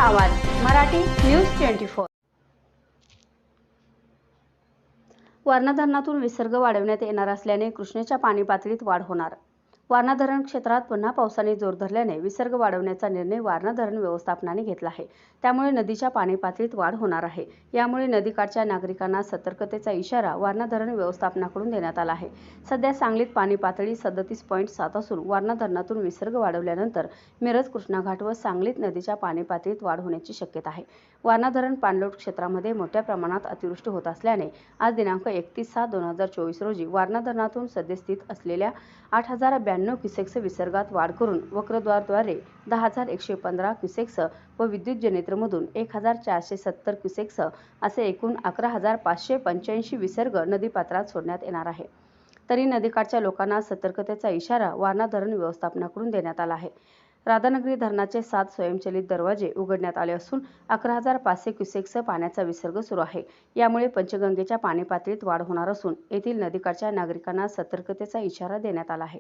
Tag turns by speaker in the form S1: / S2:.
S1: आवाज मराठी न्यूज 24। वारणा धरणातून विसर्ग वाढवण्यात येणार असल्याने कृष्णेच्या पाणी पातळीत वाढ होणार। वारणा धरण क्षेत्रात पुन्हा पावसाने जोर धरल्याने विसर्ग वाढवण्याचा निर्णय वारणा धरण व्यवस्थापनाने घेतला आहे। त्यामुळे नदीच्या पाणी पातळीत वाढ होणार आहे। यामुळे नदीकाठच्या नागरिकांना सतर्कतेचा इशारा वारणा धरण व्यवस्थापनाकडून देण्यात आला आहे। सध्या सांगलीत पाणी पातळी 37.7 असून वारणा धरणातून विसर्ग वाढवल्यानंतर मिरज कृष्णा घाट व सांगलीत नदीच्या पाणी पातळीत वाढ होण्याची शक्यता आहे। वारणा धरण पाणलोट क्षेत्रामध्ये मोठ्या प्रमाणात अतिवृष्टी होत असल्याने आज दिनांक 31/7/2024 रोजी वारणा धरणातून सद्यस्थित असलेल्या 8092 क्युसेक्स विसर्गात वाढ करून वक्रद्वारद्वारे 10,115 क्युसेक्स व विद्युत जनरेटरमधून 1,470 क्युसेक्स असे एकूण 11,585 विसर्ग नदीपात्रात सोडण्यात येणार आहे। तरी नदीकाठच्या लोकांना सतर्कतेचा इशारा वारणा धरण व्यवस्थापनाकडून देण्यात आला आहे। राधानगरी धरणाचे 7 स्वयंचलित दरवाजे उघडण्यात आले असून 11,500 क्युसेक्स पाण्याचा विसर्ग सुरू आहे। यामुळे पंचगंगेच्या पाणी पातळीत वाढ होणार असून येथील नदीकाठच्या नागरिकांना सतर्कतेचा इशारा देण्यात आला आहे।